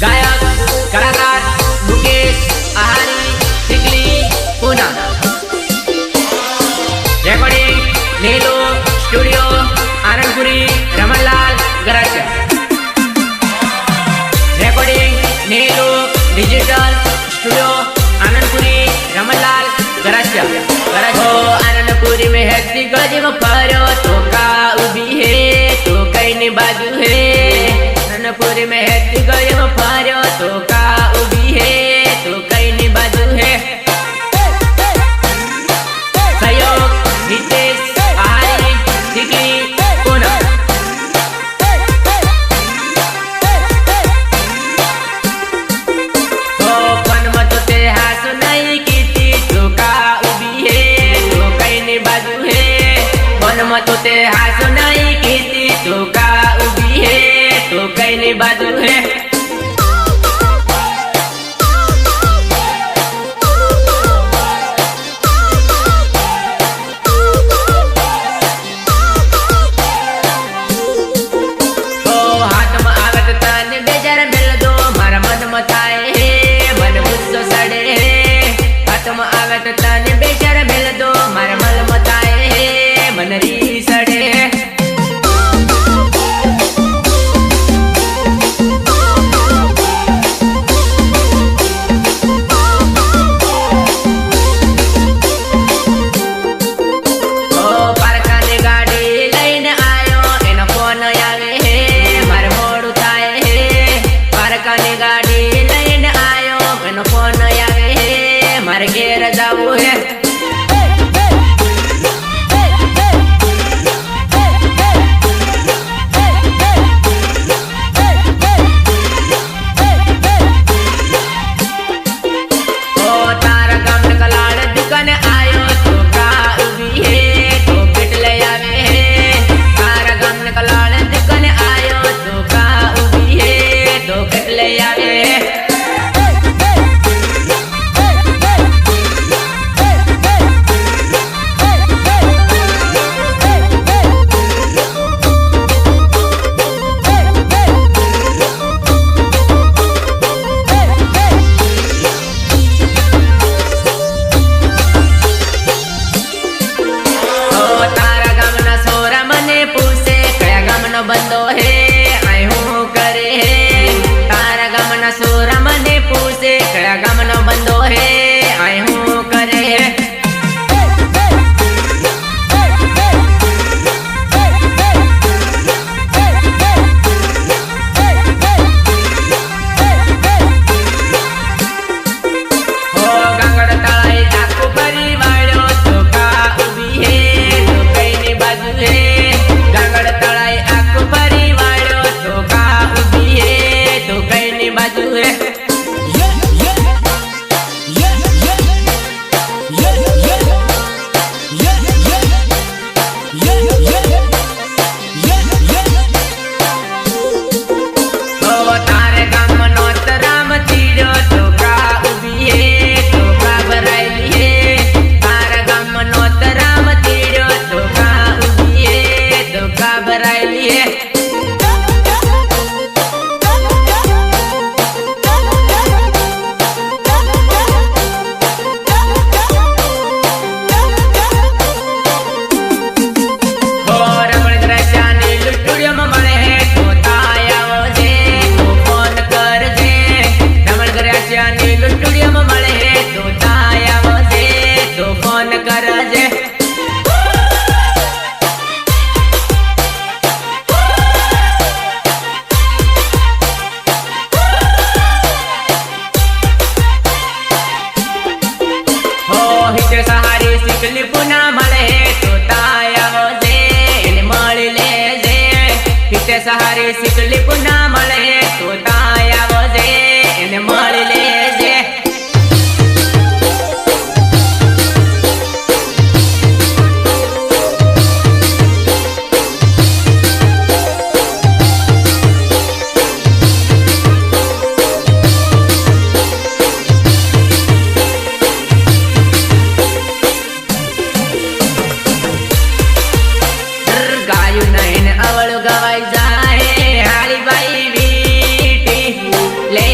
गायक कलाकार मुकेश आहारी चिखली पूना। रेकॉर्डिंग नीलू स्टूडियो आनंदपुरी रमणलाल गरासिया। रेकॉर्डिंग नीलू डिजिटल स्टूडियो आनंदपुरी रमणलाल गरासिया। आनंदपुरी में है गजब फरो तो का उभी है तो कई ने बाजू है। आनंदपुरी में है गजब फरो तो का उभी है तो कई ने बाजू है। सहयोग हितेश आहारी चिखली पूना। तो पण मत ते हासु नहीं कीती तो का उभी है तो कई ने बाजू है। पण मत ते हासु नहीं कीती तो का उभी है तो कई ने बाजू है। तने बेचार मिल दो मार मल मताए है मन री सड़े। पारकाने गाड़ी लईने आयो एनो फोन आवे है मार मोड़ू थाए है। पारकाने गाड़ी लईने आयो एनो फोन आवे है मार घेर जाऊ है। बंदो है आई हूँ करे है तारा गमन सोरा मने पूछे कया गमन बंदो है आई हूँ करे है। हो गंगड़ तलाई आकू परी वालो तो का उभी है तो कई ने बाजू है। गंगड़ तलाई परिवारों तो का उभी है तो कई ने बाजू है। तारे गाम नोत राम तीरो तो का उभी है तो का भराई है। तारे गाम नोत राम तीरो तो का उभी है तो का भराई है। सहारे चिखली पुना मले तो ताया जे मळी ले जे। हिते सहारे चिखली पुना मले तो ताया जे मळी ले जे। गवाई जाए हाली बाई बीटी ले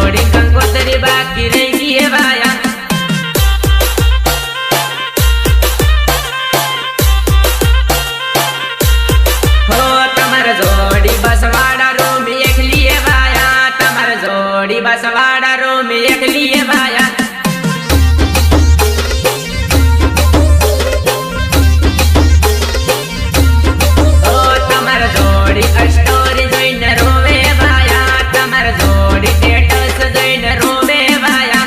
जोड़ी कंकोतरी बाकी रहेगी है भाया। हो तमर जोड़ी बसवाड़ा रूम एक लिए भाया, तमर जोड़ी बसवाड़ा रूम एक लिए भाया। स्टोरी जोઈને રોવે ભાયા, તમાર જોડી સ્ટેટસ જોઈને રોવે ભાયા।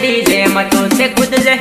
डीजे मतों से खुद जे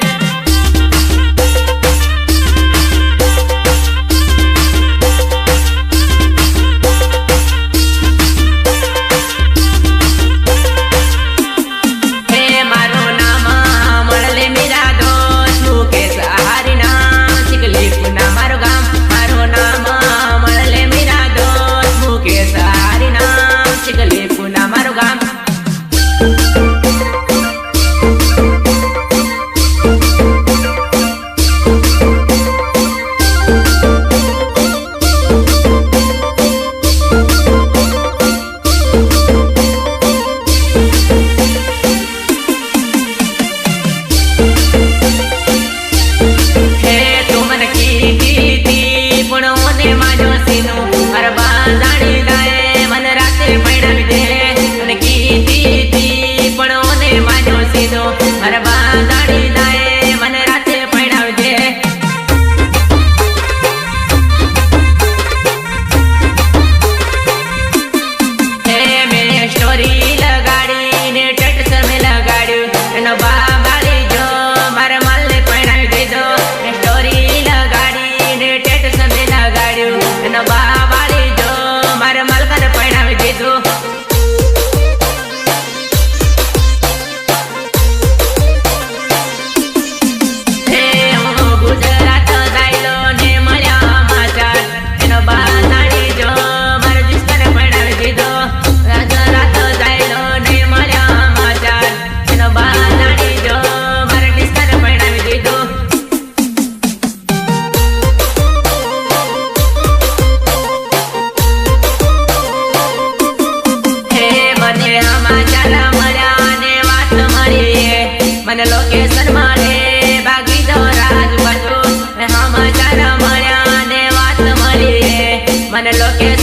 મને લોકેશન મળે બાગી તો રાજબાજુ સમાચાર મળ્યા ને વાત મળી મને લોકેશન